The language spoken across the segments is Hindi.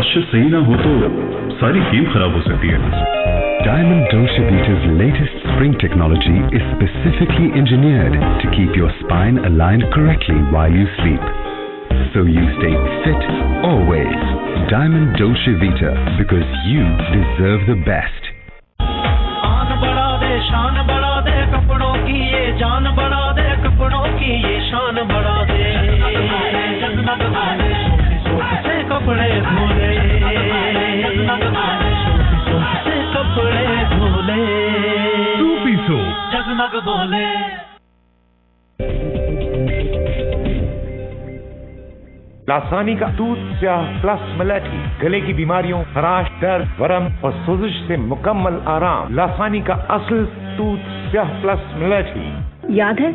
पॉस्चर सही ना हो तो सारी गेम खराब हो सकती है। Diamond Dolce Vita's latest spring technology is specifically engineered to keep your spine aligned correctly while you sleep, so you stay fit always. Diamond Dolce Vita, because you deserve the best. आन बढ़ा दे, शान बढ़ा दे, कपड़ों की ये जान बढ़ा दे, कपड़ों की ये शान बढ़ा दे। जगमग वाले से कपड़े धोले, से कपड़े धोले, सूफी सोप जगमग बोले। लासानी का दूध स्याह प्लस मिलेटी गले की बीमारियों, खराश, दर्द, वरम और सोजिश से मुकम्मल आराम। लासानी का असल दूध स्याह प्लस मिलेटी। याद है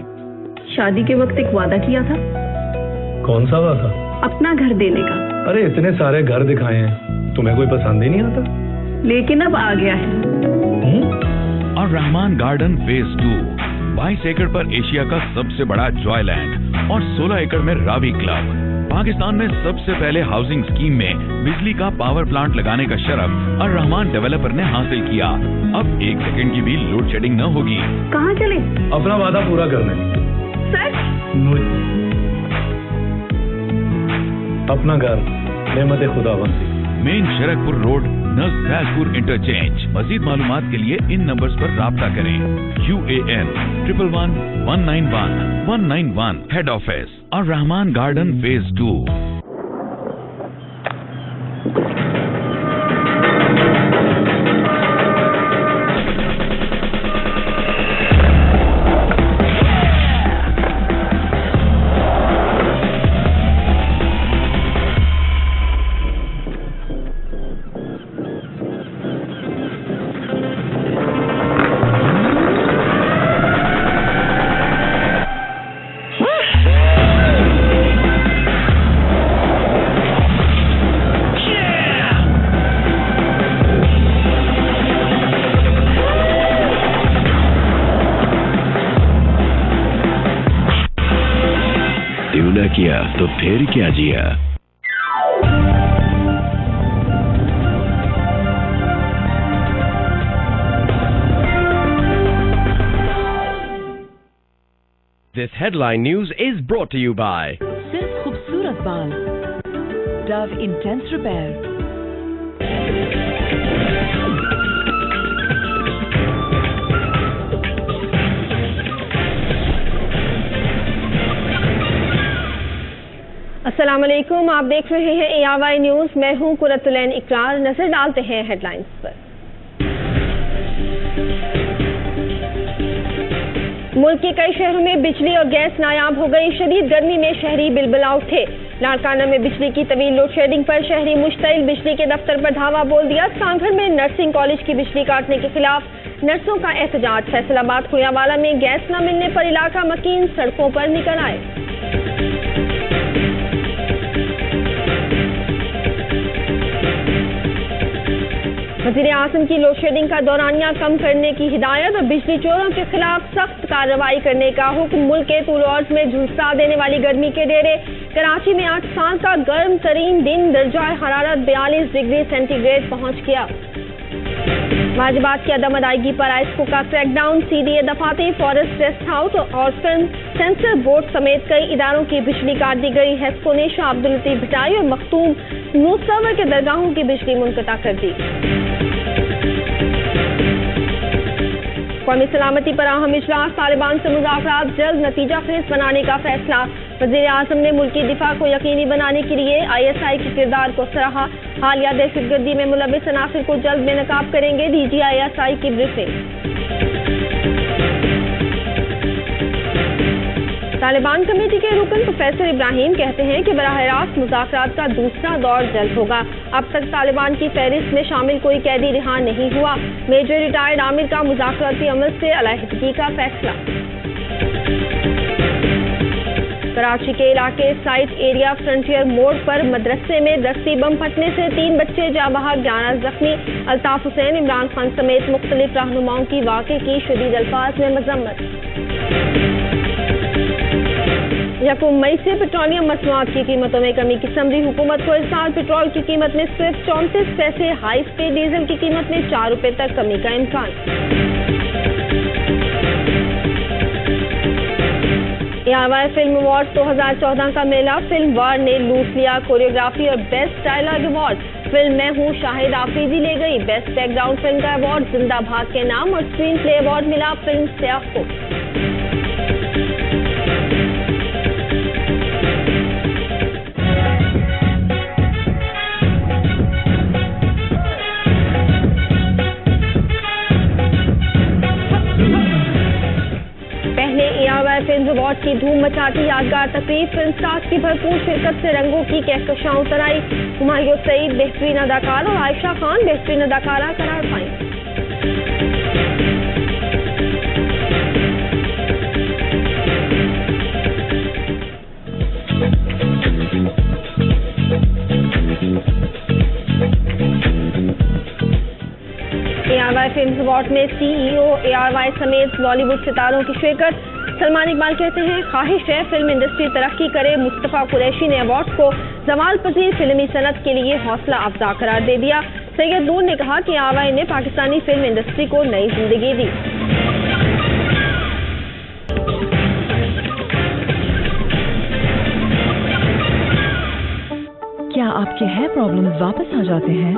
शादी के वक्त एक वादा किया था? कौन सा वादा? अपना घर देने का। अरे इतने सारे घर दिखाए हैं, तुम्हें कोई पसंद ही नहीं आता? लेकिन अब आ गया है। और रहमान गार्डन फेज 2 22 एकड़ पर एशिया का सबसे बड़ा जॉयलैंड और 16 एकड़ में रावी क्लब। पाकिस्तान में सबसे पहले हाउसिंग स्कीम में बिजली का पावर प्लांट लगाने का शरफ और रहमान डेवलपर ने हासिल किया। अब 1 सेकंड की भी लोड शेडिंग न होगी। कहाँ चले? अपना वादा पूरा करने। सच? अपना घर नेमत खुदावंदी, मेन शरकपुर रोड, नज़द फैजपुर इंटरचेंज। मजीद मालूमात के लिए इन नंबर्स पर राब्ता करें। UAN 111 191 191 हेड ऑफिस और रहमान गार्डन फेज 2। किया तो फिर क्या जिया। This headline news is brought to you by सिर्फ खूबसूरत बाल Dove Intense Repair। अस्सलाम वालेकुम, आप देख रहे हैं ARY न्यूज। मैं हूं कुरतुलैन इकरार। नजर डालते हैं हेडलाइंस पर। मुल्क के कई शहरों में बिजली और गैस नायाब हो गई। शदीद गर्मी में शहरी बिलबिला उठे। लाड़काना में बिजली की तवील लोड शेडिंग पर शहरी मुश्तइल, बिजली के दफ्तर पर धावा बोल दिया। सांगढ़ में नर्सिंग कॉलेज की बिजली काटने के खिलाफ नर्सों का एहतजाज। फैसलाबाद खुयावाला में गैस न मिलने पर इलाका मकीन सड़कों पर निकल आए। वज़ीर आज़म की लोड शेडिंग का दौरानिया कम करने की हिदायत और बिजली चोरों के खिलाफ सख्त कार्रवाई करने का हुक्म। मुल्क के तूल अर्ज़ में झुलसा देने वाली गर्मी के डेरे। कराची में 8 साल का गर्म तरीन दिन, दर्जा हरारत 42 डिग्री सेंटीग्रेड पहुंच गया। वाजिबात की अदम अदायगी पर आइस्को का क्रैकडाउन। CDA दफातर, फॉरेस्ट रेस्ट हाउस और फिल्म सेंसर बोर्ड समेत कई इदारों की बिजली काट दी गई। हेस्को ने शाह अब्दुल लतीफ भटाई और मखतूम मुसव्वर के दरगाहों की बिजली मुनक़ता कर दी। कौमी सलामती पर अहम इजलास। तालिबान से मुज़ाकरात जल्द नतीजा खेज बनाने का फैसला। वज़ीर आज़म ने मुल्की दिफा को यकीनी बनाने के लिए ISI के किरदार को सराहा। हालिया दहशतगर्दी में मुलव्विस अनासिर को जल्द बेनकाब करेंगे। DG ISI की ब्रीफिंग। तालिबान कमेटी के रुकन प्रोफेसर इब्राहिम कहते हैं कि बराह रास्त मुज़ाकरात का दूसरा दौर जल्द होगा। अब तक तालिबान की फहरिस्त में शामिल कोई कैदी रिहा नहीं हुआ। मेजर रिटायर्ड आमिर का मुज़ाकराती अमल से अलहदगी का फैसला। कराची के इलाके साइट एरिया फ्रंटियर मोड़ पर मदरसे में दस्ती बम फटने से 3 बच्चे जा बहक, 11 जख्मी। अल्ताफ हुसैन, इमरान खान समेत मुख्तलिफ रहनुमाओं की वाक़े की शदीद अल्फाज में मजम्मत। यकम मई से पेट्रोलियम मसनूआत की कीमतों में कमी की समझी। हुकूमत को इस साल पेट्रोल की कीमत में सिर्फ 34 पैसे, हाई स्पीड डीजल की कीमत में 4 रुपए तक कमी का इम्कान। ARY फिल्म अवार्ड 2014 का मेला, फिल्म वार ने लूट लिया कोरियोग्राफी और बेस्ट डायलॉग अवार्ड। फिल्म मैं हूँ शाहिद आफरीदी ले गई बेस्ट बैकग्राउंड फिल्म का अवार्ड। जिंदा भाग के नाम और स्क्रीन प्ले अवार्ड मिला फिल्म स्याह को। ARY फिल्म अवार्ड की धूम मचाती यादगार तकरीब, फिल्म स्टार्स की भरपूर शिरकत से रंगों की कहकशां उतर आई। हुमायूं सईद बेहतरीन अदाकार और आयशा खान बेहतरीन अदाकारा करार पाई। ARY फिल्म अवार्ड में CEO ARY समेत बॉलीवुड सितारों की शिरकत। सलमान इकबाल कहते हैं ख्वाहिश है फिल्म इंडस्ट्री तरक्की करे। मुस्तफा कुरैशी ने अवार्ड को जवाल पजीर फिल्मी सनत के लिए हौसला अफजा करार दे दिया। सैयद नूर ने कहा कि ARY ने पाकिस्तानी फिल्म इंडस्ट्री को नई जिंदगी दी। क्या आपके हेयर प्रॉब्लम्स वापस आ जाते हैं?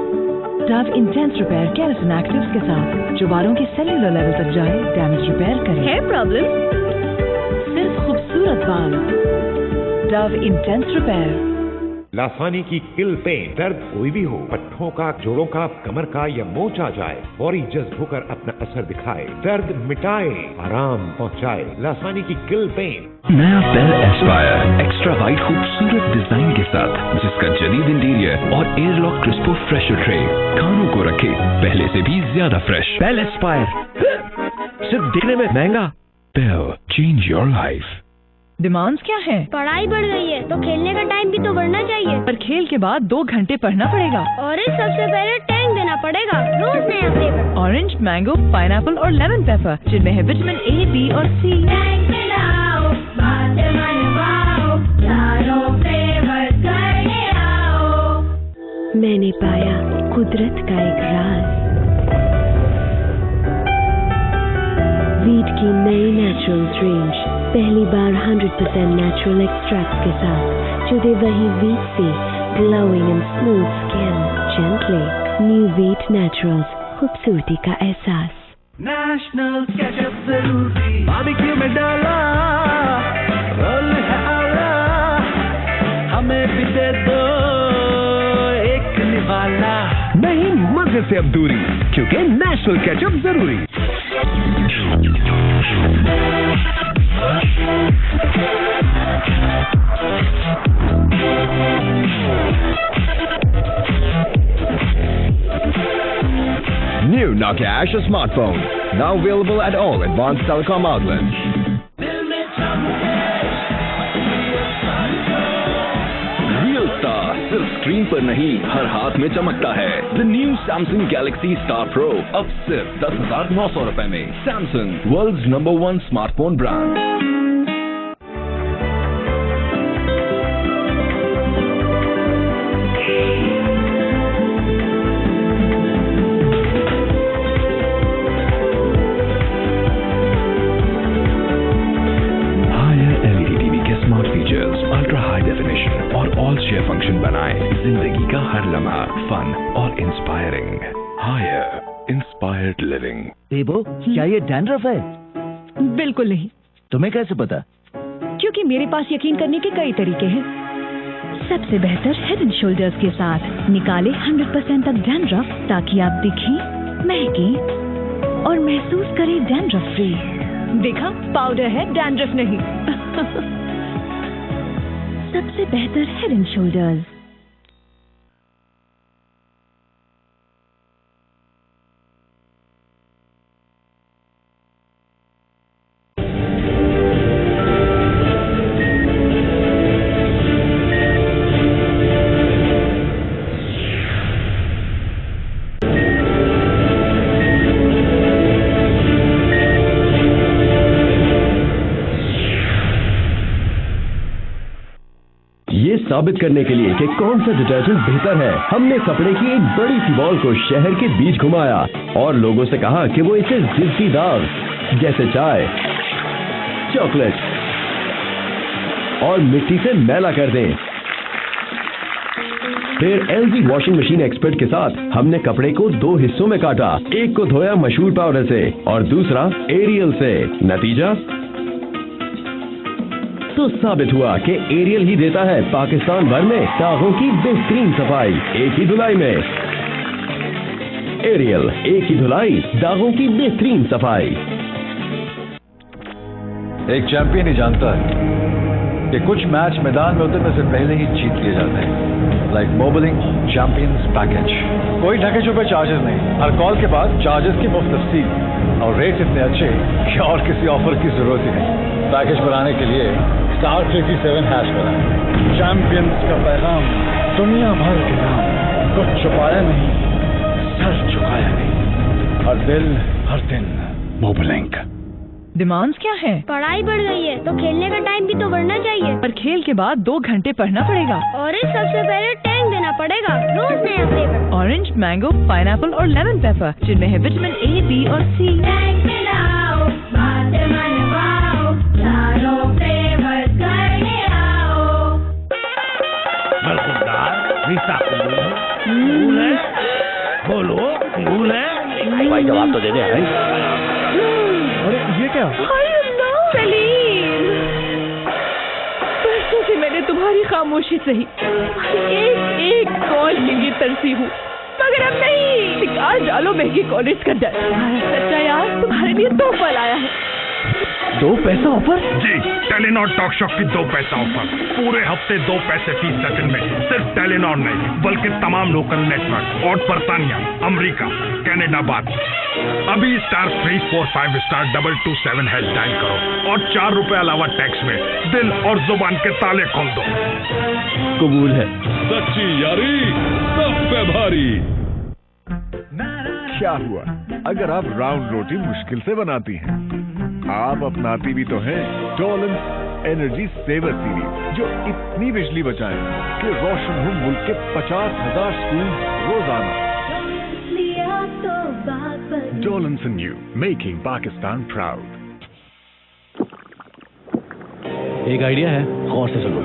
Dove intense repair keratin actives के साथ जो बालों के सेल्यूलर लेवल तक जाए, डैमेज रिपेयर करे। हेयर प्रॉब्लम सिर्फ खूबसूरत बाल। Dove intense repair. लासानी की किल पेन, दर्द कोई भी हो, पट्टों का, जोड़ों का, कमर का या मोच आ जाए, फौरी जज्ब होकर अपना असर दिखाए, दर्द मिटाए, आराम पहुंचाए। लासानी की किल पेन। नया बेल एस्पायर एक्स्ट्रा वाइड खूबसूरत डिजाइन के साथ, जिसका जदीद इंटीरियर और एयरलॉक क्रिस्पो फ्रेशर ट्रे खानों को रखे पहले से भी ज्यादा फ्रेश। बेल एस्पायर सिर्फ दिखने में महंगा। Bell, change your life. Demands क्या है? पढ़ाई बढ़ गई है तो खेलने का टाइम भी तो बढ़ना चाहिए। पर खेल के बाद 2 घंटे पढ़ना पड़ेगा। ऑरेंज सबसे पहले टैंक देना पड़ेगा, रोज नया फ्लेवर। ऑरेंज, मैंगो, पाइनएप्पल और लेमन पेपर, जिनमें है विटामिन A, B और C। मैंने पाया कुदरत का एक राज। वीट की नई नेचुरल रेंज, पहली बार 100% नेचुरल एक्सट्रैक्ट के साथ, जो दे वही वीट से glowing and smooth skin gently. New wheat naturals, खूबसूरती का एहसास। नेशनल केचप जरूरी बारबेक्यू में डाला, रोल है आला, हमें भी दे दो एक निवाला। नहीं मजे से अब दूरी, क्योंकि नेशनल केचप जरूरी। New Nokia Asha smartphone, now available at all advanced telecom outlets. Real Star सिर्फ स्क्रीन पर नहीं, हर हाथ में चमकता है। The new Samsung Galaxy Star Pro अब सिर्फ 10,900 रुपए में। Samsung, world's #1 smartphone brand. Function बनाए जिंदगी का हर लम्हा फन और इंस्पायरिंग। Higher inspired living. देबो, क्या ये डैंड्रफ है? बिल्कुल नहीं। तुम्हें कैसे पता? क्योंकि मेरे पास यकीन करने के कई तरीके हैं। सबसे बेहतर हेड एंड शोल्डर्स के साथ निकाले 100% तक डैंड्रफ, ताकि आप दिखें, महकें और महसूस करें डैंड्रफ फ्री। देखा, पाउडर है, डैंड्रफ नहीं। सबसे बेहतर हेड एंड शोल्डर्स। साबित करने के लिए कि कौन सा डिटर्जेंट बेहतर है, हमने कपड़े की एक बड़ी सी बॉल को शहर के बीच घुमाया और लोगों से कहा कि वो इसे जिद्दी दाग जैसे चाय, चॉकलेट और मिट्टी से मैला कर दें। फिर LG वॉशिंग मशीन एक्सपर्ट के साथ हमने कपड़े को 2 हिस्सों में काटा, एक को धोया मशहूर पाउडर से और दूसरा एरियल से। नतीजा तो साबित हुआ कि एरियल ही देता है पाकिस्तान भर में दागों की बेहतरीन सफाई, एक ही धुलाई में। एरियल, एक ही धुलाई, दागों की बेहतरीन सफाई। एक चैंपियन ही जानता है कि कुछ मैच मैदान में उतरने से पहले ही जीत लिए जाते हैं। लाइक मोबिलिंग चैंपियंस पैकेज, कोई ढके छुपे चार्जेस नहीं, हर कॉल के बाद चार्जेस की मुफ्त तफसील और रेट इतने अच्छे कि और किसी ऑफर की जरूरत ही नहीं। पैकेज बनाने के लिए *337# बनाएं। चैंपियंस का पैगाम दुनिया भर के नाम, कुछ छुपाया नहीं, सर झुकाया नहीं, हर दिल हर दिन मोबिलिंग। डिमांड्स क्या है? पढ़ाई बढ़ गई है तो खेलने का टाइम भी तो बढ़ना चाहिए। पर खेल के बाद 2 घंटे पढ़ना पड़ेगा। ऑरेंज सबसे पहले टैंक देना पड़ेगा, रोज नया फ्लेवर। ऑरेंज, मैंगो, पाइनएप्पल और लेमन पेपर, जिनमें है विटामिन A, B और C। टैंक मिलाओ, बात मनवाओ, चारों फ्लेवर करने आओ। बरखुरदार, रिश्ता कबूल है, खोलो कबूल है। भाई जवाब तो दे दे। अरे ये क्या? सलीम, परसों से मैंने तुम्हारी खामोशी सही, एक कॉल के लिए तरसी हूँ, मगर अब नहीं। निकाल डालो महंगी कॉलेज का डर। सच्चा यार तुम्हारे लिए 2 फल आया है। 2 पैसा ऑफर? जी, टेलीनॉर टॉक शॉप की 2 पैसा ऑफर। पूरे हफ्ते 2 पैसे फी सेकंड में सिर्फ टेलीनॉर नहीं बल्कि तमाम लोकल नेटवर्क और बरतानिया, अमेरिका, कनाडा बात। अभी *345*227# डायल करो और ₹4 अलावा टैक्स में दिल और जुबान के ताले खोल दो। कबूल है। सच्ची यारी सब पे भारी। क्या हुआ अगर आप राउंड रोटी मुश्किल से बनाती हैं? आप अपनाती भी तो हैं डोलेंस एनर्जी सेवर सीरीज, जो इतनी बिजली बचाएं कि रोशन हो मुल्क के 50,000 स्कूल रोजाना। Dolans and you, making Pakistan proud. एक आइडिया है, गौर से सुनो।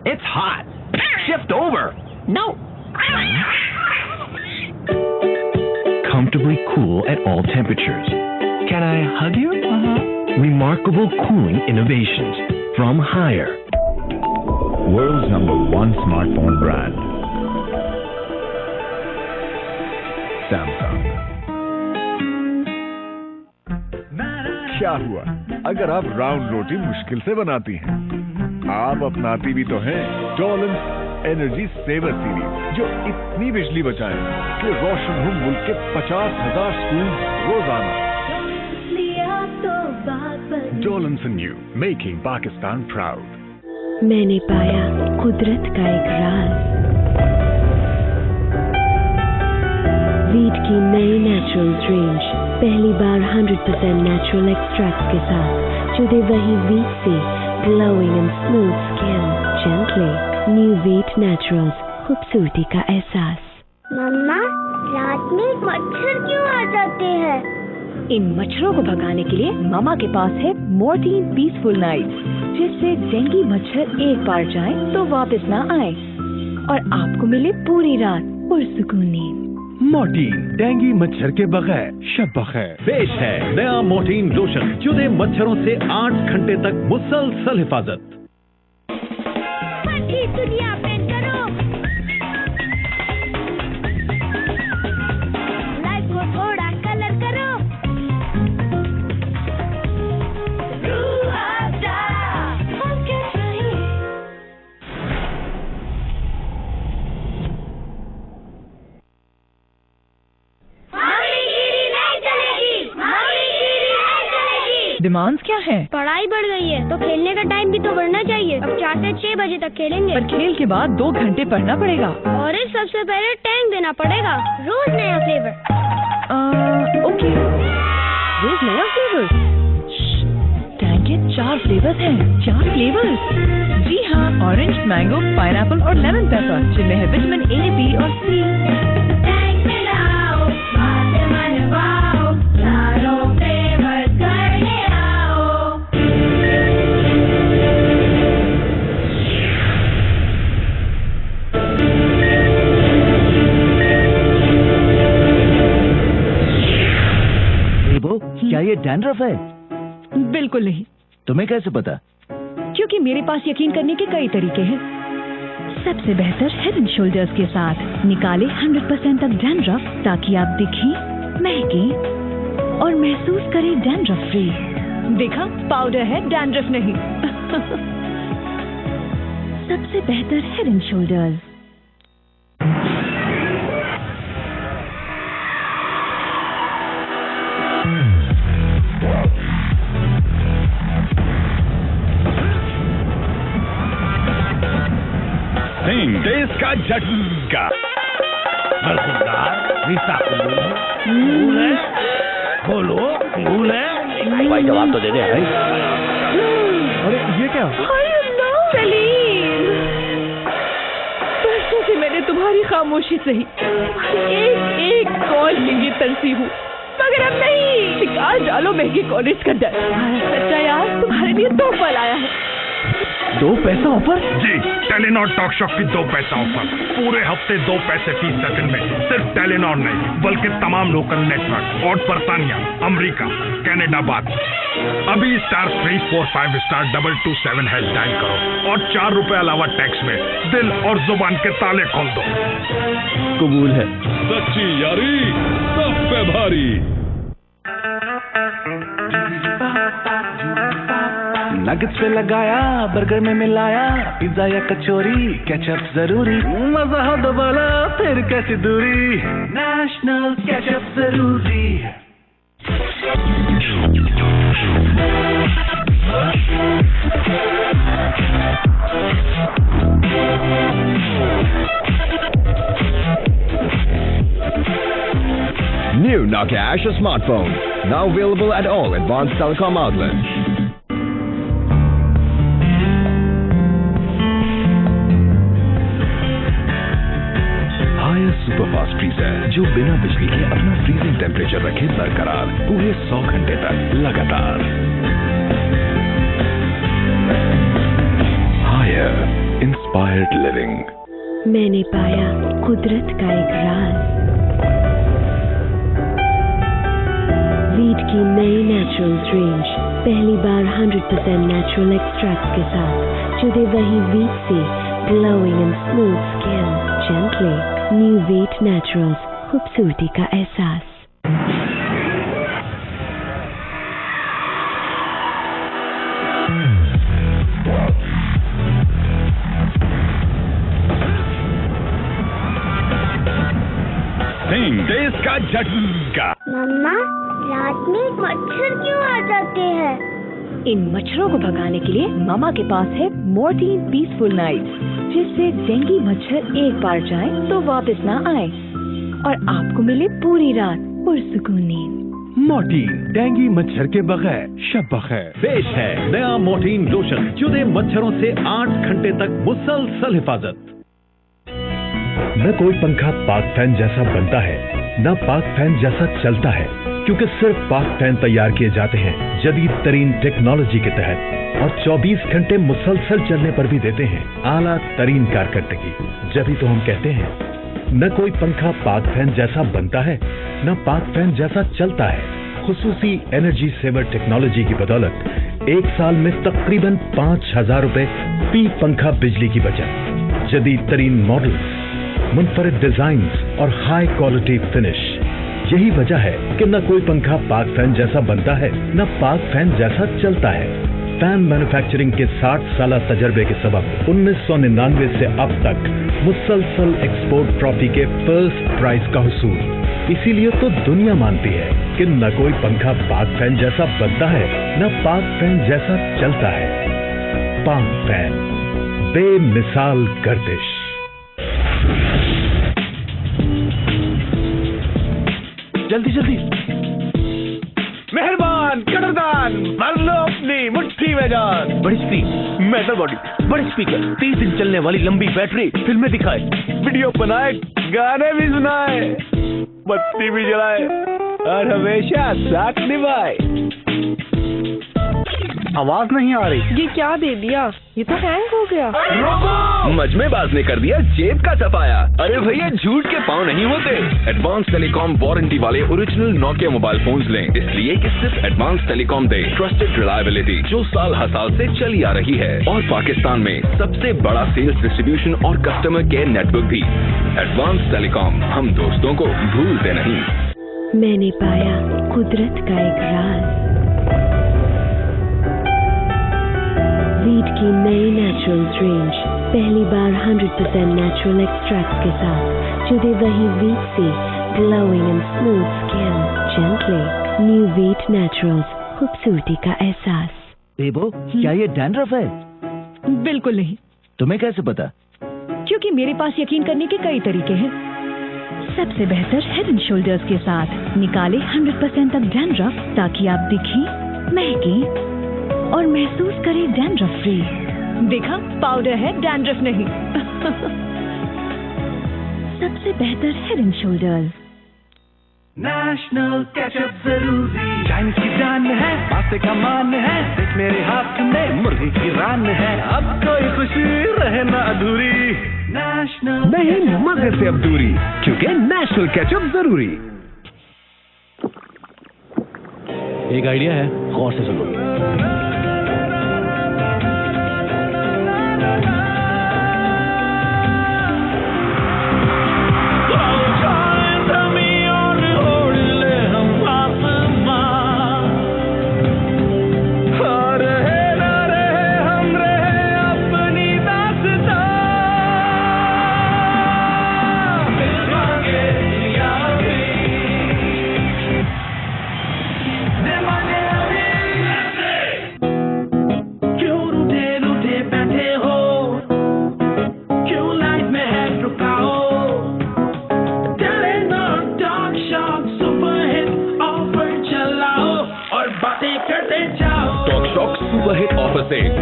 It's hot. Shift over. No. Comfortably cool at all temperatures. Can I hug you? Remarkable cooling innovations from Haier. World's #1 smartphone brand. Samsung. क्या हुआ अगर आप राउंड रोटी मुश्किल से बनाती हैं? आप अपनाती भी तो हैं डोलेंस एनर्जी सेवर सीरीज, जो इतनी बिजली बचाएं कि रोशन हो मुल्क के 50,000 स्कूल रोजाना। Dawlance and you, making Pakistan proud. मैंने पाया कुदरत का एक राज। वीट की नई नेचुरल्स रेंज, पहली बार 100% नेचुरल एक्सट्रैक्ट के साथ, जुड़े वही वीट से glowing and smooth skin gently. New Veet Naturals, खूबसूरती का एहसास। मम्मा, रात में मच्छर क्यों आ जाते हैं? इन मच्छरों को भगाने के लिए मामा के पास है मोर्टीन पीसफुल नाइट्स, जिससे डेंगू मच्छर एक बार जाए तो वापस ना आए और आपको मिले पूरी रात पुरसुकून नींद। मोर्टीन, डेंगू मच्छर के बगैर शब बखैर। पेश है नया मोर्टीन लोशन, जुड़े मच्छरों से 8 घंटे तक मुसलसल हिफाजत। दुनिया पेंट करो, लाइफ को थोड़ा कलर करो। रूह अफ़ज़ा, हम क्या चाहिए? डिमांड्स क्या हैं? पढ़ाई बढ़ गई है तो खेलने का टाइम भी तो बढ़ना चाहिए। अब 4 से 6 बजे तक खेलेंगे। पर खेल के बाद 2 घंटे पढ़ना पड़ेगा। और सबसे पहले टैंक देना पड़ेगा। रोज नया फ्लेवर। ओके, रोज नया फ्लेवर। टैंक के 4 फ्लेवर्स हैं। 4 फ्लेवर्स? जी हाँ, ऑरेंज, मैंगो, पाइनएप्पल और लेमन पेपर, जिनमें है विटामिन ए, बी और सी। क्या ये डैंड्रफ है? बिल्कुल नहीं। तुम्हें कैसे पता? क्योंकि मेरे पास यकीन करने के कई तरीके हैं। सबसे बेहतर हेड एंड शोल्डर्स के साथ निकाले 100% तक डैंड्रफ, ताकि आप दिखें, महकें और महसूस करें डैंड्रफ फ्री। देखा, पाउडर है, डैंड्रफ नहीं। सबसे बेहतर हेड एंड शोल्डर्स। देश का झटका खोलो, भाई जवाब तो दे दे भाई। अरे ये क्या? सलीम, परसों से मैंने तुम्हारी खामोशी सही, एक कॉल के लिए तरसी हूँ, मगर अब नहीं। शिकार डालो महंगी कॉलेज का डर। सच्चा यार, तुम्हारे लिए तोहफा लाया है। 2 पैसा ऑफर? जी, टेलीनॉर टॉक शॉप की 2 पैसा ऑफर। पूरे हफ्ते 2 पैसे फी सेकंड में सिर्फ टेलीनॉर नहीं, बल्कि तमाम लोकल नेटवर्क और बरतानिया, अमेरिका, कनाडा बात। अभी *345*227# डायल करो और 4 रुपए अलावा टैक्स में दिल और जुबान के ताले खोल दो। कबूल है। सच्ची यारी सब पे भारी। नगेट्स पे लगाया, बर्गर में मिलाया, पिज्जा या कचौरी, केचप जरूरी, मजा हो दोबारा, फिर कैसी दूरी, नेशनल केचप जरूरी। New Nokia Asha smartphone, now available at all advanced telecom outlets. Superfast freezer, जो बिना बिजली के अपना फ्रीजिंग टेम्परेचर रखे बरकरार पूरे 100 घंटे तक लगातार। Haier inspired living. मैंने पाया कुदरत का एक राज। वीट की नई नेचुरल्स रेंज, पहली बार 100% नेचुरल एक्सट्रैक्ट के साथ, जो दे वही वीट से glowing and smooth skin. Gently new wheat naturals, खूबसूरती का एहसास। देश का झटका। मम्मा, रात में मच्छर क्यों आ जाते हैं? इन मच्छरों को भगाने के लिए मामा के पास है मोर्टीन पीसफुल नाइट्स, जिससे डेंगू मच्छर एक बार जाए तो वापस ना आए और आपको मिले पूरी रात पुरसुकून नींद। मोर्टीन, डेंगू मच्छर के बगैर शब बखैर। पेश है नया मोर्टीन लोशन, चुने मच्छरों से 8 घंटे तक मुसलसल हिफाजत। न कोई पंखा पाक फैन जैसा बनता है, न पाक फैन जैसा चलता है, क्योंकि सिर्फ पाक फैन तैयार किए जाते हैं जदीद तरीन टेक्नोलॉजी के तहत और 24 घंटे मुसलसल चलने पर भी देते हैं आला तरीन कारकर्दगी। जभी तो हम कहते हैं, न कोई पंखा पाक फैन जैसा बनता है, न पाक फैन जैसा चलता है। खुसूसी एनर्जी सेवर टेक्नोलॉजी की बदौलत 1 साल में तकरीबन 5000 रुपए फी पंखा बिजली की बचत। जदीद तरीन मॉडल्स, मुनफरिद डिजाइन्स और हाई क्वालिटी फिनिश। यही वजह है कि न कोई पंखा पाक फैन जैसा बनता है, न पाक फैन जैसा चलता है। फैन मैन्युफैक्चरिंग के 60 साल तजर्बे के सबब 1999 से अब तक मुसलसल एक्सपोर्ट ट्रॉफी के फर्स्ट प्राइज का हुसूल। इसीलिए तो दुनिया मानती है कि न कोई पंखा पाक फैन जैसा बनता है, न पाक फैन जैसा चलता है। पाक फैन, बेमिसाल गर्दिश। जल्दी जल्दी, मेहरबान कदरदान, मार लो अपनी मुट्ठी में जान। बड़ी स्क्रीन, मेटल बॉडी, बड़े स्पीकर, 30 दिन चलने वाली लंबी बैटरी, फिल्में दिखाए, वीडियो बनाए, गाने भी सुनाए, बत्ती भी जलाए और हमेशा साथ निभाए। आवाज नहीं आ रही। ये क्या दे दिया? ये तो हैंग हो गया। मजमेबाज ने कर दिया जेब का सफाया। अरे भैया, झूठ के पाँव नहीं होते। एडवांस टेलीकॉम वारंटी वाले ओरिजिनल नोकिया मोबाइल फोन्स लें, इसलिए कि सिर्फ एडवांस टेलीकॉम दे ट्रस्टेड रिलायबिलिटी जो साल हर साल से चली आ रही है, और पाकिस्तान में सबसे बड़ा सेल्स डिस्ट्रीब्यूशन और कस्टमर केयर नेटवर्क भी। एडवांस टेलीकॉम, हम दोस्तों को भूलते नहीं। मैंने पाया कुदरत का एक राज। वीट की नई नेचुरल्स रेंज पहली बार 100% नेचुरल एक्सट्रैक्ट्स के साथ, जो दे वही वीट से glowing and smooth skin gently. New wheat naturals, खूबसूरती का एहसास। बेबो, क्या ये डैंड्रफ है? बिल्कुल नहीं। तुम्हें कैसे पता? क्योंकि मेरे पास यकीन करने के कई तरीके हैं। सबसे बेहतर हेड एंड शोल्डर्स के साथ निकाले 100% तक डैंड्रफ, ताकि आप दिखें, महके और महसूस करें डैंड्रफ फ्री। देखा, पाउडर है, डैंड्रफ नहीं। सबसे बेहतर head and shoulders. National ketchup जरूरी, चाइनीज की जान है, पास्ते का मान है, देख मेरे हाथ में मुर्गी की रान है। अब कोई खुशी रहे ना अधूरी, नेशनल नहीं मजे से अब दूरी, क्योंकि नेशनल केचप जरूरी। एक आइडिया है, गौर से सुनो।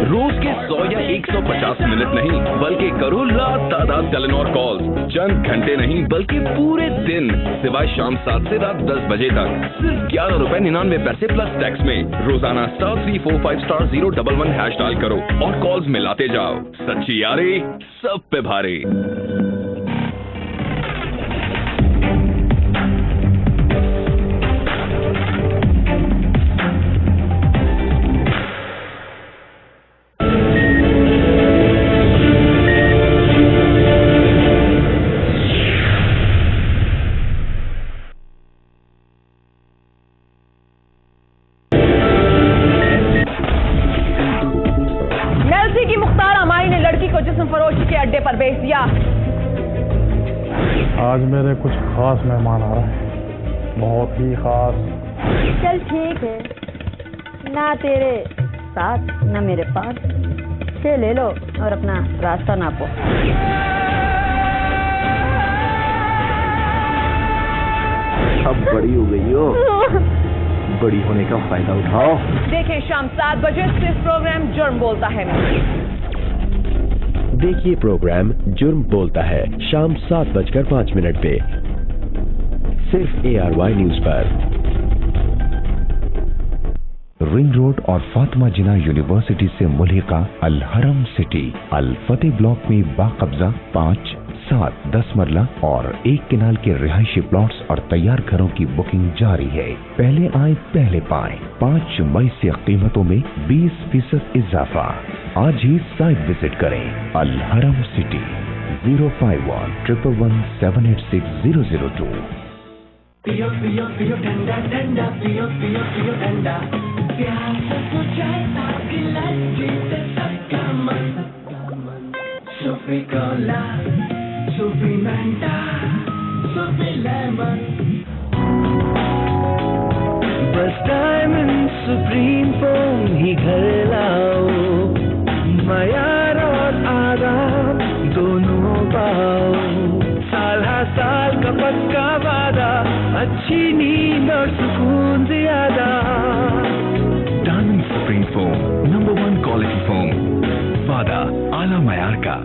रोज के 100 या 150 मिनट नहीं, बल्कि करो लातादाद टेलीनॉर कॉल। चंद घंटे नहीं, बल्कि पूरे दिन, सिवाय शाम 7 से रात 10 बजे तक। सिर्फ 11 रुपए 99 पैसे प्लस टैक्स में। रोजाना *345*011# डायल करो और कॉल्स मिलाते जाओ। सच्ची यारी सब पे भारी। आज मेरे कुछ खास मेहमान आ रहे हैं, बहुत ही खास। चल ठीक है, ना तेरे साथ ना मेरे पास, से ले लो और अपना रास्ता नापो। अब बड़ी हो गई हो, बड़ी होने का फायदा उठाओ। देखें शाम 7 बजे सिर्फ प्रोग्राम जुर्म बोलता है में। देखिए प्रोग्राम जुर्म बोलता है शाम 7:05 पे, सिर्फ ARY न्यूज पर। रिंग रोड और फातिमा जिना यूनिवर्सिटी से मुल्हिका अल हरम सिटी अल फतेह ब्लॉक में बाकब्जा 5, 7, 10 मरला और 1 किनाल के रिहायशी प्लॉट्स और तैयार घरों की बुकिंग जारी है। पहले आए पहले पाएं। 5 मई से कीमतों में 20% इजाफा। आज ही साइट विजिट करें। अल हरम सिटी 051-111-786-002। पियो पियो पियो ठंडा ठंडा, पियो पियो पियो ठंडा, प्यास हो जाए साथ गिलास पीते सबका मन। सूफी कोला, सूफी मैंटा, सूफी लेमन, सुप्रीम फोम ही घर लाओ, मयार और आराम दोनों पाओ, साल हर साल का पक्का वादा, अच्छी नींद और सुकून ज्यादा। Diamond supreme foam, number 1 quality foam, वादा आला मयार का।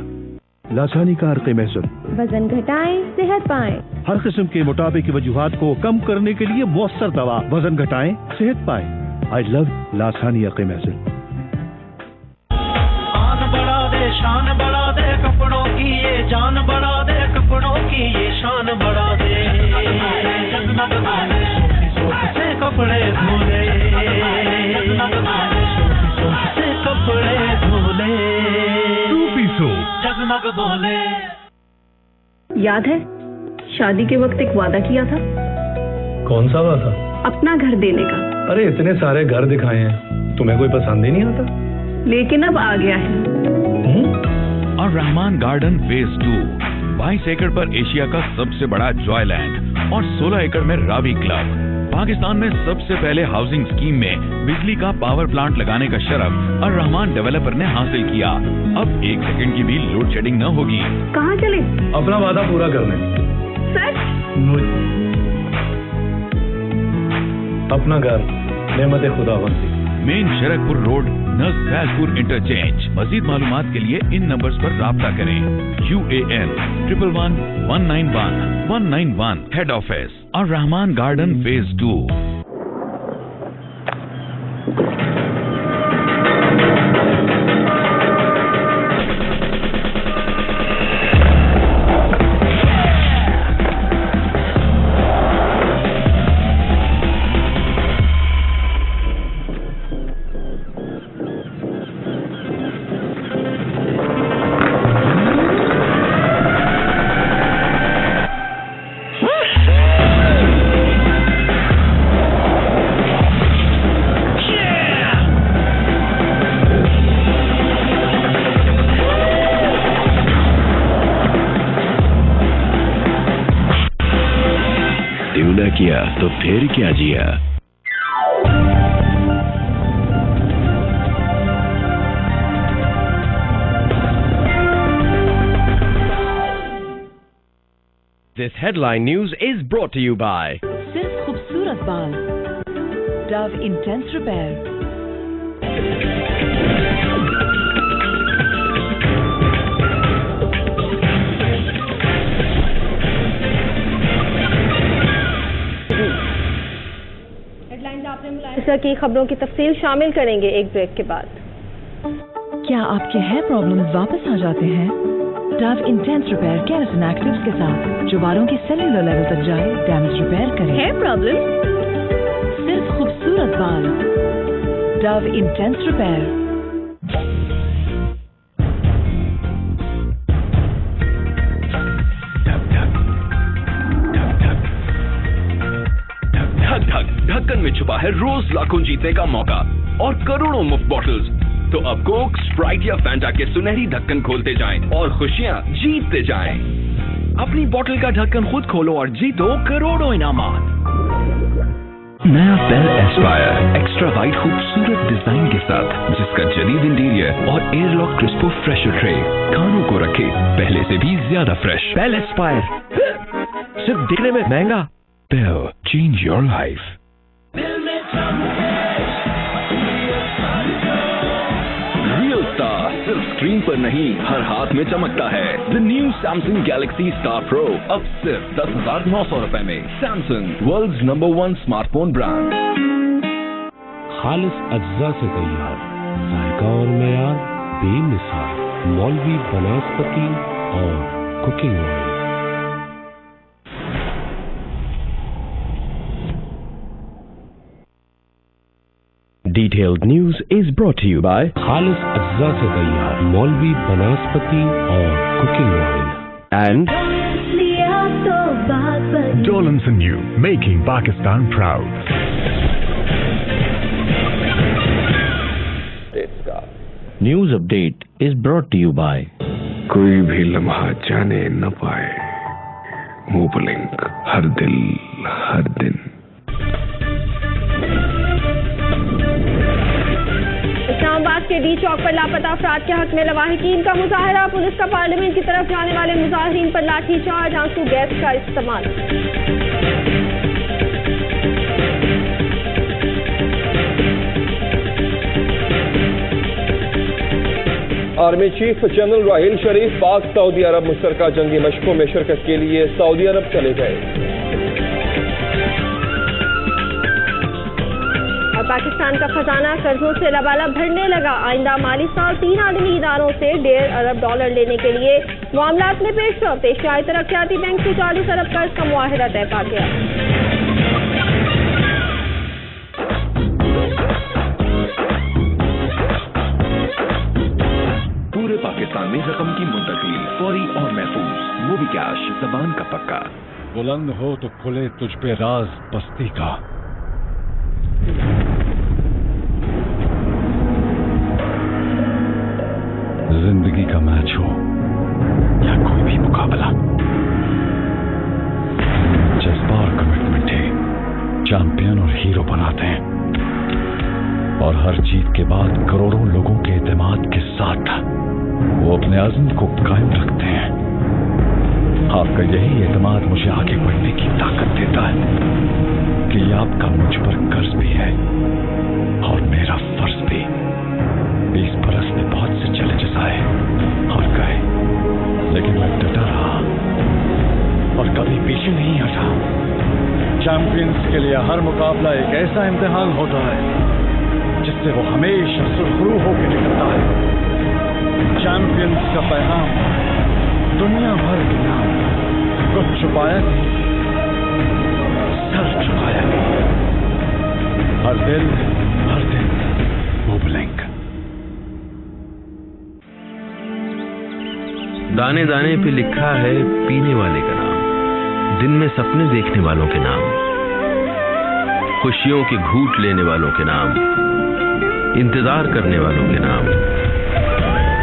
लासानी का अर्क़ महसूल, वजन घटाएं, सेहत पाएं। हर किस्म के मोटापे की वजूहात को कम करने के लिए मौसर दवा, वजन घटाएं, सेहत पाएं। आई लव लासानी अर्क़ महसूल। आन बढ़ा दे, शान बढ़ा दे, कपड़ों की ये जान बढ़ा दे, कपड़ों की ये शान बढ़ा दे। जगमग वाले सोख से कपड़े धोले, सोख से कपड़े धोले, जगमग बोले। याद है शादी के वक्त एक वादा किया था? कौन सा वादा? अपना घर देने का। अरे इतने सारे घर दिखाए हैं, तुम्हें कोई पसंद ही नहीं आता? लेकिन अब आ गया है। और रहमान गार्डन फेज 2 22 एकड़ पर एशिया का सबसे बड़ा जॉयलैंड और 16 एकड़ में रावी क्लब। पाकिस्तान में सबसे पहले हाउसिंग स्कीम में बिजली का पावर प्लांट लगाने का शरफ और रहमान डेवलपर ने हासिल किया। अब 1 सेकंड की भी लोड शेडिंग न होगी। कहाँ चले? अपना वादा पूरा करने। सच? अपना घर नेमत खुदावंदी, मेन शरकपुर रोड, नज़ फैजपुर इंटरचेंज। मजीद मालूमात के लिए इन नंबर्स पर राब्ता करें। UAN 111 191 191 हेड ऑफिस और रहमान गार्डन फेज 2। किया तो फिर क्या जिया। This headline news is brought to you by सिर्फ खूबसूरत बाल, Dove Intense Repair। हेडलाइंस की खबरों की तफसील शामिल करेंगे एक ब्रेक के बाद। क्या आपके हेयर प्रॉब्लम्स वापस आ जाते हैं? Dove intense repair keratin actives के साथ जो बालों के सेलुलर लेवल तक जाए, डैमेज रिपेयर करे। Hair problem? सिर्फ खूबसूरत बाल, डव इंटेंस रिपेयर। ढक्कन में छुपा है रोज लाखों जीतने का मौका और करोड़ों मुफ्त बॉटल्स। तो अब कोक, स्प्राइट या फैंटा के सुनहरी ढक्कन खोलते जाएं और खुशियां जीतते जाएं। अपनी बोतल का ढक्कन खुद खोलो और जीतो करोड़ों इनामात। नया बेल एस्पायर एक्स्ट्रा वाइड खूबसूरत डिजाइन के साथ, जिसका जदीद इंटीरियर और एयरलॉक क्रिस्पो फ्रेशर ट्रे खानों को रखे पहले से भी ज्यादा फ्रेश। बेल एस्पायर सिर्फ दिखने में महंगा। Bell, change your life. Real star सिर्फ स्क्रीन पर नहीं, हर हाथ में चमकता है। The new Samsung Galaxy Star Pro अब सिर्फ 10,900 रुपए में। Samsung, world's number 1 smartphone brand. खालिस अज्जा से तैयार, जायका और मयार बेमिसाल, मौलवी बनास्पति और cooking oil. Detailed news is brought to you by खालिस अज्जा से तैयार, मौलवी बनास्पति और cooking oil. And Dolan and New, making Pakistan proud. News update is brought to you by कोई भी लम्हा जाने न पाए, मोबलिंक, हर दिल हर दिन। के डी चौक पर लापता अफराद के हक में लवाहिकीन का मुजाहरा। पुलिस का पार्लियामेंट की तरफ जाने वाले मुजाहिरीन पर लाठीचार्ज, आंसू गैस का इस्तेमाल। आर्मी चीफ जनरल राहील शरीफ पाक सऊदी अरब मुश्तरका जंगी मशकों में शिरकत के लिए सऊदी अरब चले गए। और पाकिस्तान का खजाना कर्जों से लबालब भरने लगा। आइंदा माली साल 3 आलमी इदारों से $1.5 अरब लेने के लिए मामलात में पेशरफ्त। एशियाई तरक्याती बैंक से 40 अरब कर्ज का मुआहिदा तय पा गया। पूरे पाकिस्तान में रकम की मुंतकिली फौरी और महफूज। मूवी कैश ज़बान का पक्का। बुलंद हो तो खुले तुझ पे राज बस्ती का। जिंदगी का मैच हो या कोई भी मुकाबला, जज्बा और कमिटमेंट ही चैंपियन और हीरो बनाते हैं। और हर जीत के बाद करोड़ों लोगों के एतमाद के साथ वो अपने अज़्म को कायम रखते हैं। आपका यही एतमाद मुझे आगे बढ़ने की ताकत देता है कि आपका मुझ पर कर्ज भी है और मेरा फर्ज भी। 20 बरस में बहुत से चैलेंजेस आए और गए, लेकिन मैं डटा रहा और कभी पीछे नहीं हटा। चैंपियंस के लिए हर मुकाबला एक ऐसा इम्तिहान होता है जिससे वो हमेशा सुरखरू होकर निकलता है। चैंपियंस का पैगाम दुनिया भर के नाम, कुछ छुपाया नहीं, सर झुकाया नहीं। हर दिन बुबलिंग। दाने दाने पे लिखा है पीने वाले का नाम, दिन में सपने देखने वालों के नाम, खुशियों के घूंट लेने वालों के नाम, इंतजार करने वालों के नाम।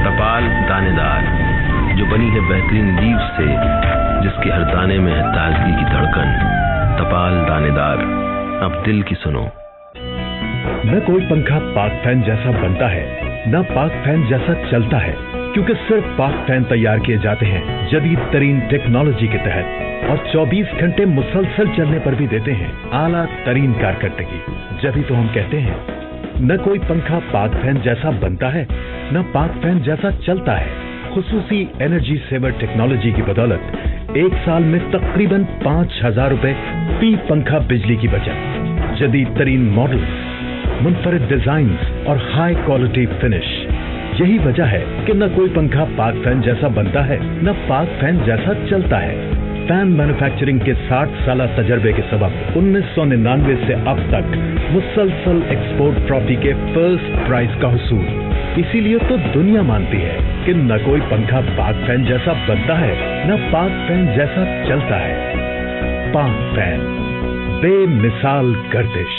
टपाल दानेदार जो बनी है बेहतरीन लीव से, जिसके हर दाने में है ताजगी की धड़कन। टपाल दानेदार, अब दिल की सुनो। न कोई पंखा पाक फैन जैसा बनता है, न पाक फैन जैसा चलता है, क्योंकि सिर्फ पाक फैन तैयार किए जाते हैं जदीद तरीन टेक्नोलॉजी के तहत और 24 घंटे मुसलसल चलने पर भी देते हैं आला तरीन कारकर्दगी। जभी तो हम कहते हैं न कोई पंखा पाक फैन जैसा बनता है, न पाक फैन जैसा चलता है। खुसूसी एनर्जी सेवर टेक्नोलॉजी की बदौलत 1 साल में तकरीबन 5000 रुपए फी पंखा बिजली की बचत। जदीद तरीन मॉडल्स, मुनफरिद डिजाइन और हाई क्वालिटी फिनिश। यही वजह है कि न कोई पंखा पाक फैन जैसा बनता है, न पाक फैन जैसा चलता है। फैन मैन्युफैक्चरिंग के 60 साल तजर्बे के सबब 1999 से अब तक मुसलसल एक्सपोर्ट ट्रॉफी के फर्स्ट प्राइज का हुसूल। इसीलिए तो दुनिया मानती है कि न कोई पंखा पाक फैन जैसा बनता है, न पाक फैन जैसा चलता है। पाक फैन, बेमिसाल गर्दिश।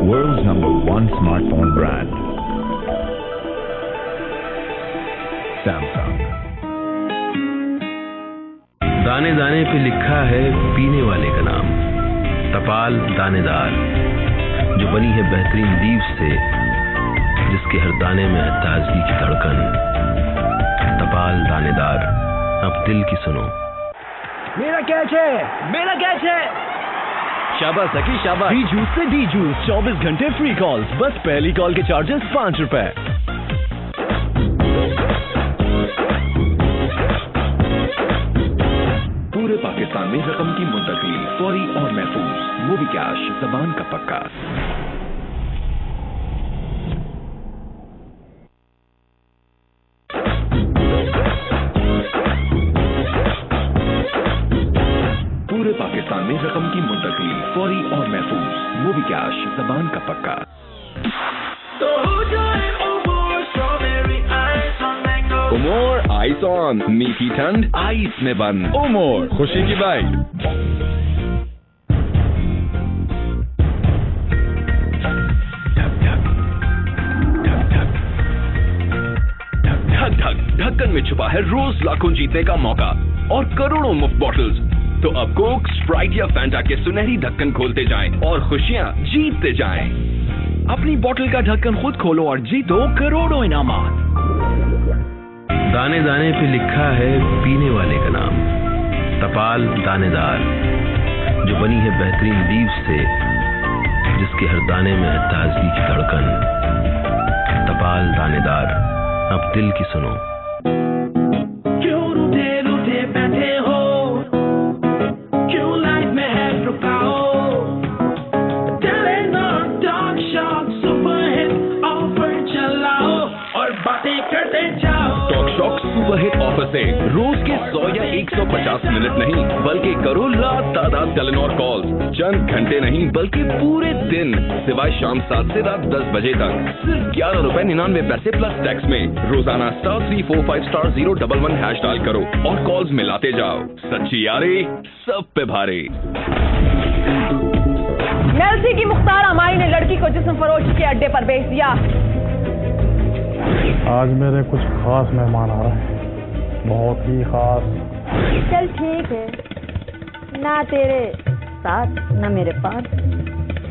World's #1 smartphone brand, Samsung। दाने दाने पे लिखा है पीने वाले का नाम। टपाल दानेदार जो बनी है बेहतरीन लीव से, जिसके हर दाने में है ताजगी की धड़कन। टपाल दानेदार, अब दिल की सुनो। मेरा कैच है, मेरा कैच है। शाबाश सकी शाबाश। डी जूस से डी जूस 24 घंटे फ्री कॉल्स, बस पहली कॉल के चार्जेस 5 रुपए। पूरे पाकिस्तान में रकम की मुंतकिली फौरी और महफूज। मूवी कैश ज़बान का पक्का। पूरे पाकिस्तान में रकम की मुंतकिली फौरी और महफूज। मूवी कैश ज़बान का पक्का। उमोर आइस ऑन, मीठी ठंड आइस में बंद। उमोर, खुशी की बाइट। ढक ढक ढक्कन में छुपा है रोज लाखों जीतने का मौका और करोड़ों मुफ्त बॉटल्स। तो अब कोक, स्प्राइट या फैंटा के सुनहरी ढक्कन खोलते जाएं और खुशियां जीतते जाएं। अपनी बोतल का ढक्कन खुद खोलो और जीतो करोड़ों इनामात। दाने दाने पे लिखा है पीने वाले का नाम, तपाल दानेदार, जो बनी है बेहतरीन लीव से, जिसके हर दाने में है ताजगी की धड़कन। तपाल दानेदार, अब दिल की सुनो। क्यों रूठे रूठे बैठे हो, क्यों लाइफ में है रुकाओ, Telenor talk shock super hit offer चलाओ और बातें करते जाओ। Talk shock super hit offer से रोज के 100 या 150 मिनट नहीं, बल्कि करो लातादाद टेलीनॉर कॉल्स, चंद घंटे नहीं बल्कि पूरे दिन, सिवाय शाम 7 से रात 10 बजे तक, सिर्फ ₹11.99 प्लस टैक्स में। रोजाना *345*011# डायल करो और कॉल्स मिलाते जाओ। सच्ची यारी सब पे भारी। मेलसी की मुख्तार अमाई ने लड़की को जिस्म फरोश के अड्डे पर बेच दिया। आज मेरे कुछ खास मेहमान आ रहे हैं, बहुत ही खास। चल ठीक है, ना तेरे साथ ना मेरे पास,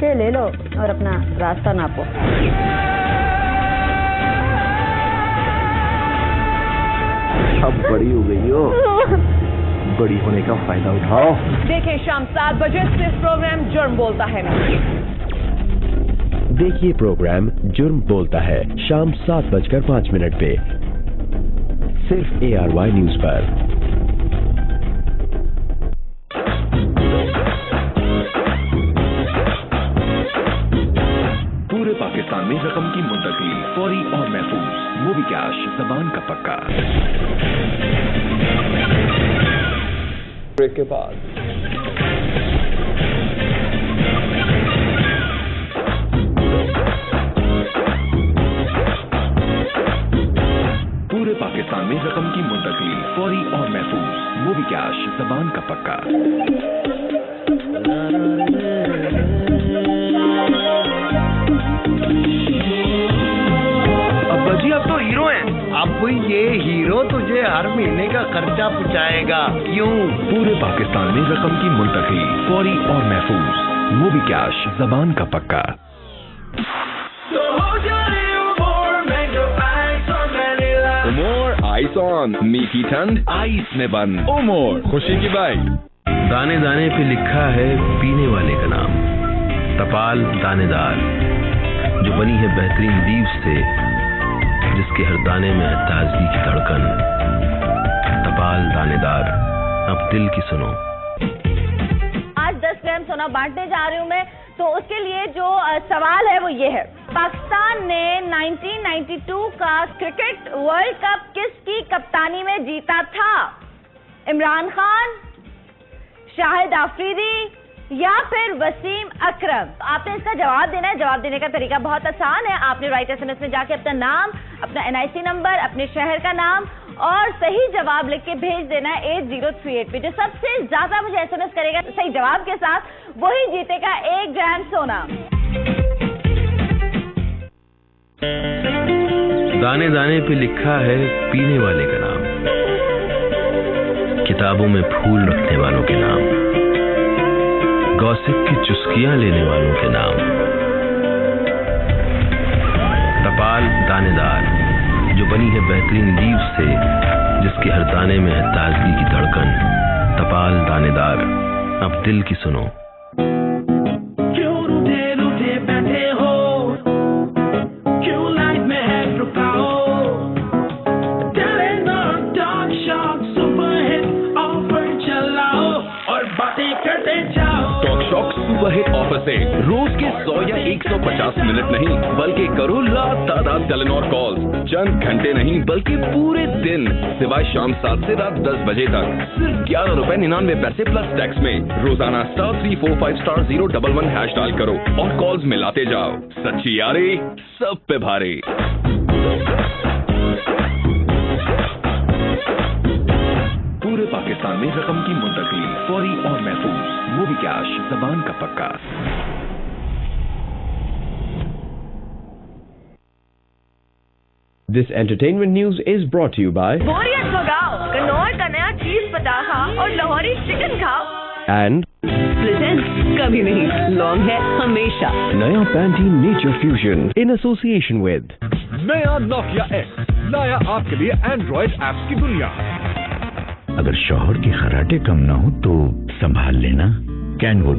से ले लो और अपना रास्ता नापो। अब बड़ी हो गई हो, बड़ी होने का फायदा उठाओ। देखें शाम 7 बजे सिर्फ प्रोग्राम जुर्म बोलता है। देखिए प्रोग्राम जुर्म बोलता है शाम 7:05 पे, सिर्फ ARY न्यूज पर। पूरे पाकिस्तान में रकम की मुंतकिली फौरी और महफूज, मोबी कैश ज़बान का पक्का। ब्रेक के बाद पूरे पाकिस्तान में रकम की मुंतकिली फौरी और महफूज, मोबी कैश ज़बान का पक्का। अब्बा जी अब तो हीरो हैं। अब ये हीरो तुझे हर महीने का खर्चा पहुंचाएगा। क्यों? पूरे पाकिस्तान में रकम की मुंतकिली फौरी और महफूज, मोबी कैश ज़बान का पक्का। उमोर आइस ऑन, मीठी ठंड आइस में बंद। उमोर खुशी की बाई। दाने दाने पे लिखा है पीने वाले का नाम, तपाल दानेदार, जो बनी है बेहतरीन लीव से, जिसके हर दाने में है ताजगी की धड़कन। तपाल दानेदार, अब दिल की सुनो। आज 10 ग्राम सोना बांटने जा रही हूँ मैं, तो उसके लिए जो सवाल है वो ये है, पाकिस्तान ने 1992 का क्रिकेट वर्ल्ड कप किसकी कप्तानी में जीता था? इमरान खान, शाहिद आफरीदी या फिर वसीम अकरम? आपने इसका जवाब देना है। जवाब देने का तरीका बहुत आसान है। आपने राइट SMS में जाके अपना नाम, अपना NIC नंबर, अपने शहर का नाम और सही जवाब लिख के भेज देना है 8038 पे। जो सबसे ज्यादा मुझे SMS करेगा सही जवाब के साथ, वही जीतेगा 1 ग्राम सोना। दाने दाने पे लिखा है पीने वाले का नाम, किताबों में फूल रखने वालों के नाम, गॉसिप की चुस्कियां लेने वालों के नाम। तपाल दानेदार, जो बनी है बेहतरीन लीव से, जिसके हर दाने में है ताजगी की धड़कन। तपाल दानेदार, अब दिल की सुनो। क्यों रूठे रूठे बैठे हो, क्यों लाइफ में है रुकाओ, Telenor talk shock super hit offer चलाओ और बातें करते जाओ। Talk shock super hit offer से रोज के 100 या 150 मिनट नहीं, बल्कि करो लातादाद टेलीनॉर कॉल्स, चंद घंटे नहीं बल्कि पूरे दिन, सिवाय शाम 7 से रात 10 बजे तक, सिर्फ ₹11.99 प्लस टैक्स में। रोजाना *345*011# डायल करो और कॉल्स मिलाते जाओ। सच्ची यारी सब पे भारी। पूरे पाकिस्तान में रकम की मुंतकिली फौरी और महफूज, मोबी कैश ज़बान का पक्का। This entertainment news is brought to you by बोरियत भगाओ, कन्नौर का नया चीज पटाखा और लाहौरी चिकन खाओ। एंड कभी नहीं, लॉन्ग है हमेशा। नया Pantene nature fusion in association with नया नोकिया एक्स लाया आपके लिए एंड्रॉइड ऐप्स की दुनिया। अगर शौहर की खराटे कम ना हो तो संभाल लेना। कैनवुड,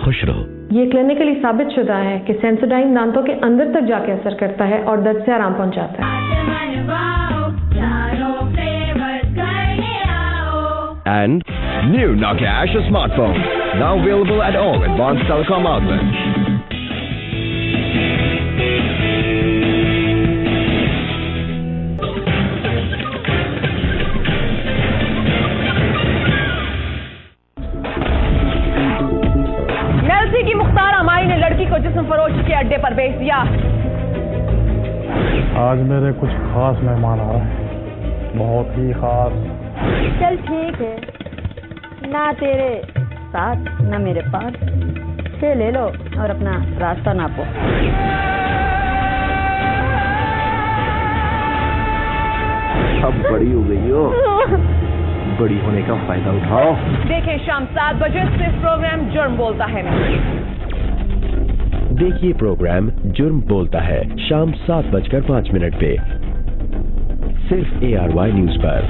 खुश रहो। ये क्लिनिकली साबित शुदा है कि सेंसोडाइन दांतों के अंदर तक जाके असर करता है और दर्द से आराम पहुंचाता है। And new Nokia Asha smartphone now available at all advanced telecom outlets. Mailsi की मुख्तार अमारी ने लड़की को जिस्म फरोशी के अड्डे पर भेज दिया। आज मेरे कुछ खास मेहमान आ रहे हैं, बहुत ही खास। चल ठीक है, ना तेरे साथ ना मेरे पास, से ले लो और अपना रास्ता नापो। अब बड़ी हो गई हो, बड़ी होने का फायदा उठाओ। देखें शाम 7 बजे सिर्फ प्रोग्राम जुर्म बोलता है में। देखिए प्रोग्राम जुर्म बोलता है शाम 7:05 पे सिर्फ ARY न्यूज पर।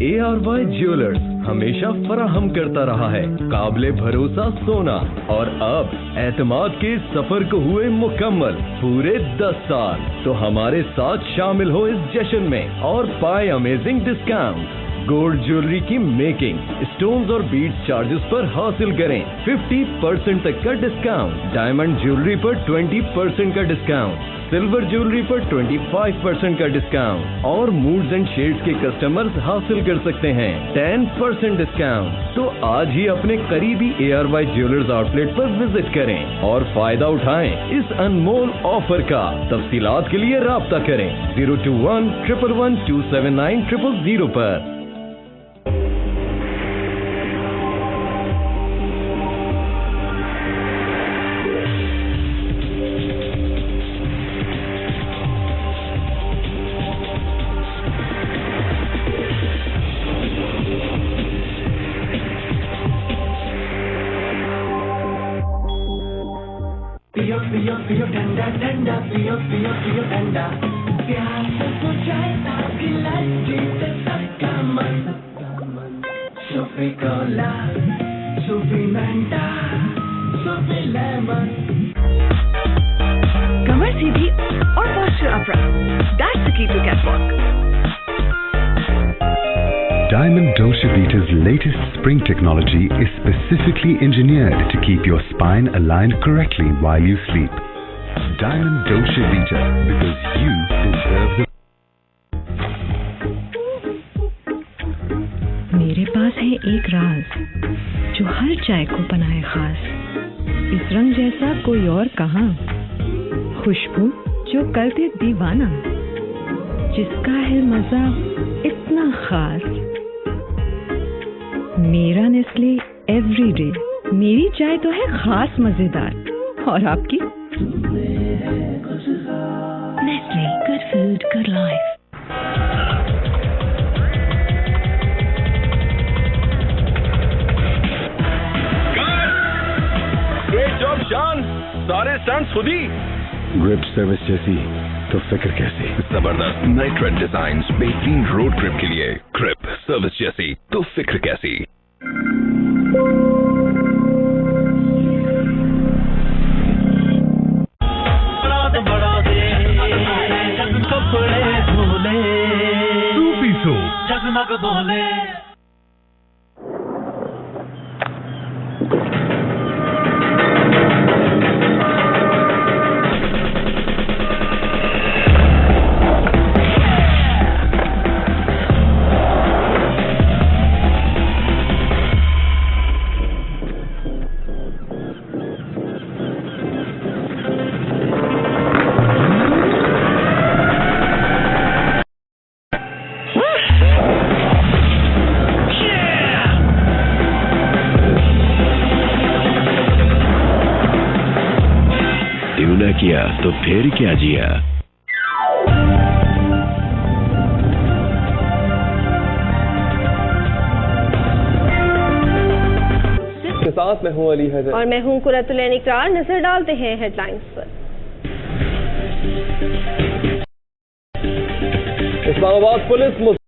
ARY ज्वेलर्स हमेशा फराहम करता रहा है काबिले भरोसा सोना, और अब एतमाद के सफर को हुए मुकम्मल पूरे 10 साल। तो हमारे साथ शामिल हो इस जश्न में और पाए अमेजिंग डिस्काउंट। गोल्ड ज्वेलरी की मेकिंग, स्टोन्स और बीड्स चार्जेस पर हासिल करें 50% तक का डिस्काउंट। डायमंड ज्वेलरी पर 20% का डिस्काउंट, सिल्वर ज्वेलरी पर 25% का डिस्काउंट, और मूड्स एंड शेड्स के कस्टमर्स हासिल कर सकते हैं 10% डिस्काउंट। तो आज ही अपने करीबी ARY ज्वेलर्स आउटलेट पर विजिट करें और फायदा उठाएं इस अनमोल ऑफर का। तफसीलात के लिए राब्ता करें 021-111-279-000 पर। पियो पियो ठंडा ठंडा, पियो पियो पियो ठंडा, प्यार से बुझाएगा गिलास जीते सबका मन। सूफी कोला, सूफी मैंटा, सूफी लेमन। कमर सीधी और posture upright. That's the key to catwalk. Diamond Dolce Vita's latest spring technology is specifically engineered to keep your spine aligned correctly while you sleep. Diamond Dolce Vita, because you deserve the... मेरे पास है एक राज जो हर चाय को बनाए खास। इस रंग जैसा कोई और कहाँ, खुशबू जो कर दे दीवाना, जिसका है मजा इतना खास। मेरा नेस्ले एवरीडे, मेरी चाय तो है खास मजेदार। और आपकी? Nestle, good food good life. Great job शान, सारे स्टंट्स खुद ही। ग्रिप सर्विस जैसी तो फिक्र कैसी। जबरदस्त नए ट्रेंड डिजाइन्स बेहतरीन रोड ट्रिप के लिए। ग्रिप सर्विस जैसी तो फिक्र कैसी। कपड़े धोले, सूफी सो जगमग बोले। किया तो फिर क्या जिया। साथ मैं हूं अली हैदर और मैं हूं कुरतुल इकरार। नजर डालते हैं हेडलाइंस पर। इस्लामाबाद पुलिस